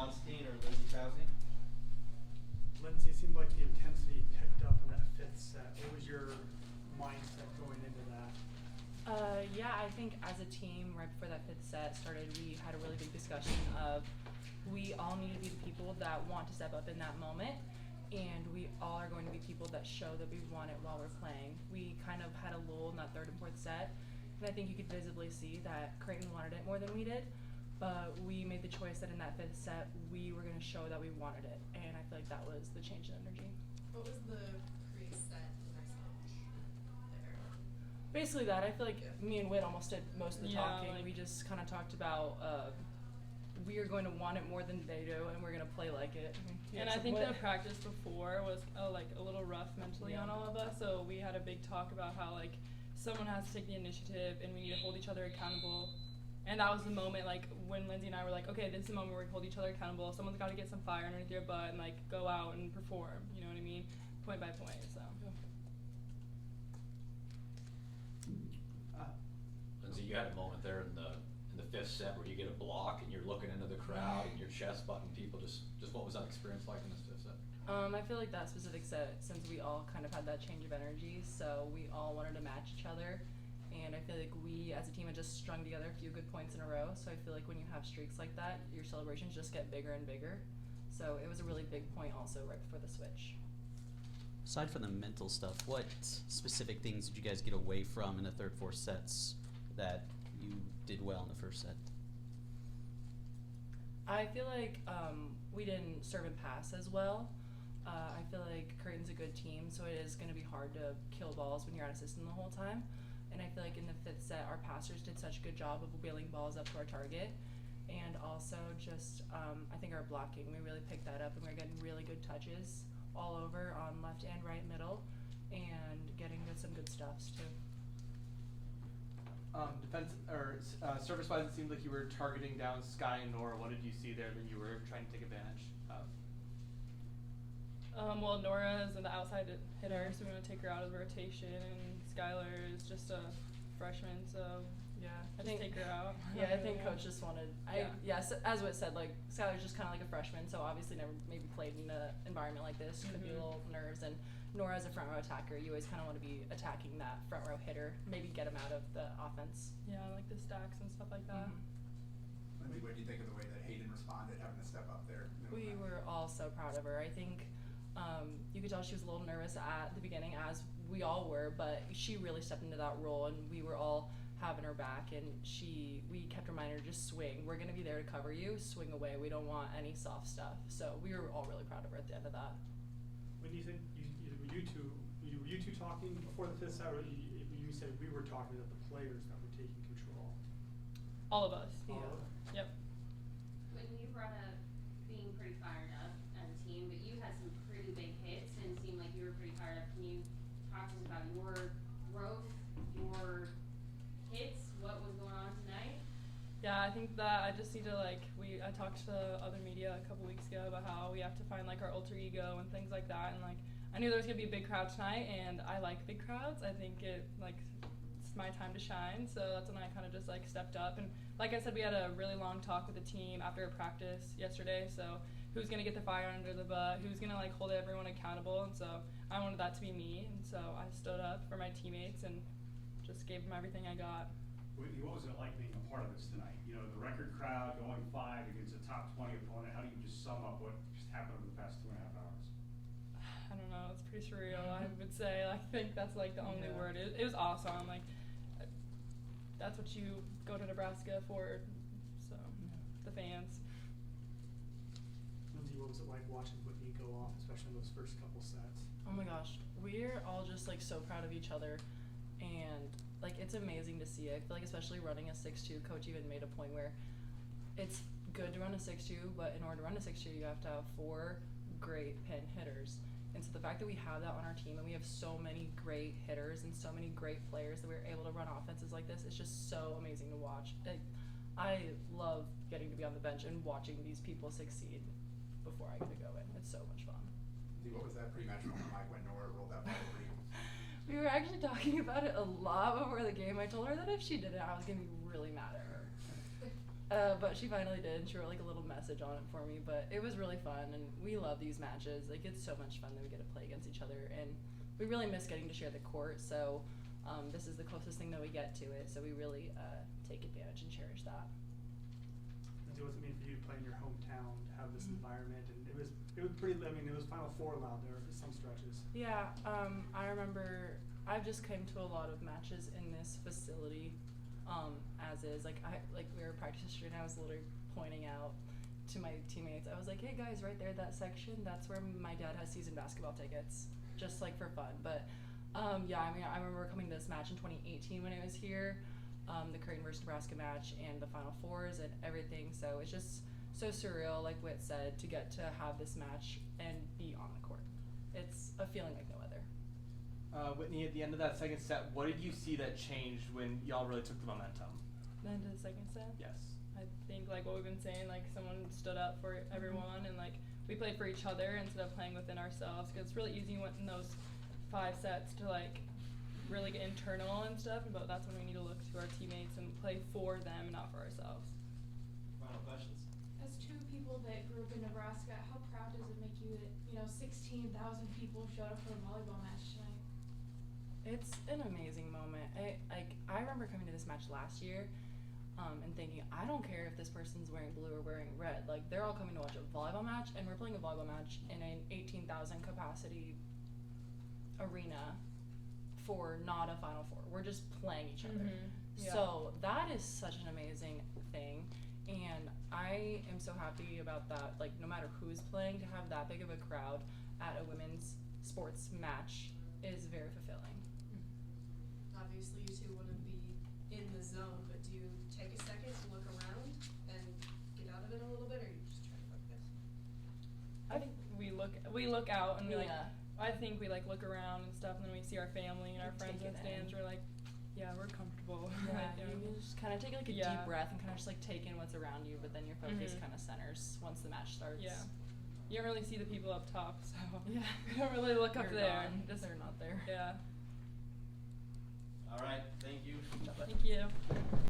Lauenstein or Lindsey Krause? Lindsey, it seemed like the intensity picked up in that fifth set. What was your mindset going into that? Yeah, I think as a team, right before that fifth set started, we had a really big discussion of we all need to be the people that want to step up in that moment, and we all are going to be people that show that we want it while we're playing. We kind of had a lull in that third and fourth set, and I think you could visibly see that Creighton wanted it more than we did, but we made the choice that in that fifth set, we were going to show that we wanted it, and I feel like that was the change in energy. What was the pre-set message there? Basically that. I feel like me and Whit almost did most of the talking. We just kind of talked about we are going to want it more than they do, and we're going to play like it. And I think the practice before was a little rough mentally on all of us, so we had a big talk about how someone has to take the initiative and we need to hold each other accountable. And that was the moment when Lindsey and I were like, okay, this is the moment where we hold each other accountable. Someone's got to get some fire underneath their butt and go out and perform, you know what I mean? Point by point, so. Lindsey, you had a moment there in the fifth set where you get a block and you're looking into the crowd and you're chest butting people. Just what was that experience like in this fifth set? I feel like that specific set, since we all kind of had that change of energy, so we all wanted to match each other, and I feel like we as a team had just strung together a few good points in a row, so I feel like when you have streaks like that, your celebrations just get bigger and bigger. So it was a really big point also right before the switch. Aside from the mental stuff, what specific things did you guys get away from in the third, fourth sets that you did well in the first set? I feel like we didn't serve and pass as well. I feel like Creighton's a good team, so it is going to be hard to kill balls when you're out of system the whole time. And I feel like in the fifth set, our passers did such a good job of wheeling balls up to our target. And also just, I think our blocking, we really picked that up, and we were getting really good touches all over on left and right middle, and getting some good stuffs too. Defense or service-wise, it seemed like you were targeting down Sky and Nora. What did you see there that you were trying to take advantage of? Well, Nora is the outside hitter, so we want to take her out of the rotation, and Skylar is just a freshman, so yeah, I think take her out. Yeah, I think coach just wanted. As Whit said, Skylar's just kind of like a freshman, so obviously never maybe played in an environment like this. Could be a little nerves, and Nora as a front row attacker, you always kind of want to be attacking that front row hitter, maybe get him out of the offense. Yeah, like the stacks and stuff like that. Lindsey, what do you think of the way that Hayden responded, having to step up there? We were all so proud of her. I think you could tell she was a little nervous at the beginning, as we all were, but she really stepped into that role, and we were all having her back, and we kept reminding her, just swing. We're going to be there to cover you. Swing away. We don't want any soft stuff. So we were all really proud of her at the end of that. When do you think were you two talking before the fifth set, or you said we were talking about the players that were taking control? All of us. All of them. Yep. When you brought up being pretty fired up as a team, but you had some pretty big hits and seemed like you were pretty fired up. Can you talk to us about your growth, your hits, what was going on tonight? Yeah, I think that I just need to I talked to other media a couple weeks ago about how we have to find our alter ego and things like that, and I knew there was gonna be a big crowd tonight, and I like big crowds. I think it's my time to shine, so that's when I kind of just stepped up. And like I said, we had a really long talk with the team after a practice yesterday, so who's gonna get the fire under the butt, who's gonna hold everyone accountable, and so I wanted that to be me, and so I stood up for my teammates and just gave them everything I got. Whitney, what was it like being a part of this tonight? You know, the record crowd going 5 against a top 20 opponent. How do you just sum up what just happened over the past 2.5 hours? I don't know. It's pretty surreal. I would say. I think that's the only word. It was awesome. That's what you go to Nebraska for. So the fans. Lindsey, what was it like watching Whitney go off, especially in those first couple sets? Oh my gosh, we're all just so proud of each other, and it's amazing to see. I feel like especially running a 6-2, coach even made a point where it's good to run a 6-2, but in order to run a 6-2, you have to have 4 great pin hitters. And so the fact that we have that on our team, and we have so many great hitters and so many great players that we're able to run offenses like this, it's just so amazing to watch. I love getting to be on the bench and watching these people succeed before I get to go in. It's so much fun. What was that pre-match moment like when Nora rolled that ball over you? We were actually talking about it a lot before the game. I told her that if she did it, I was going to be really mad at her. But she finally did. She wrote like a little message on it for me. But it was really fun, and we love these matches. Like it's so much fun that we get to play against each other, and we really miss getting to share the court. So this is the closest thing that we get to it. So we really take advantage and cherish that. Lindsey, what's it mean for you to play in your hometown, to have this environment, and it was pretty. I mean, it was Final Four allowed there for some stretches. Yeah, I remember I've just came to a lot of matches in this facility, as is. Like we were practicing yesterday, and I was literally pointing out to my teammates. I was like, "Hey guys, right there, that section, that's where my dad has season basketball tickets, just like for fun." But yeah, I mean, I remember coming to this match in 2018 when I was here, the Creighton versus Nebraska match and the Final Fours and everything. So it's just so surreal, like Whit said, to get to have this match and be on the court. It's a feeling like no other. Whitney, at the end of that second set, what did you see that changed when y'all really took the momentum? The end of the second set? Yes. I think like what we've been saying, like someone stood up for everyone, and like we played for each other instead of playing within ourselves. Because it's really easy in those 5 sets to like really get internal and stuff, but that's when we need to look to our teammates and play for them, not for ourselves. Final questions? As two people that grew up in Nebraska, how proud does it make you that 16,000 people showed up for a volleyball match tonight? It's an amazing moment. I remember coming to this match last year, and thinking, I don't care if this person's wearing blue or wearing red. Like they're all coming to watch a volleyball match, and we're playing a volleyball match in an 18,000 capacity arena for not a Final Four. We're just playing each other. Yeah. So that is such an amazing thing, and I am so happy about that. Like no matter who's playing, to have that big of a crowd at a women's sports match is very fulfilling. Obviously, you two want to be in the zone, but do you take a second to look around and get out of it a little bit, or you just try to focus? I think we look out and we like. Yeah. I think we like look around and stuff, and then we see our family and our friends Take in it stands. in. We're like, yeah, we're comfortable. Yeah, Like, you just kind of take like a Yeah. deep breath and kind of just like take in what's around you, but then your focus kind of centers once the match starts. Yeah. You don't really see the people up top, so Yeah. you don't really look up You're there. gone. Just They're not there. Yeah. All right, thank you. Thank you.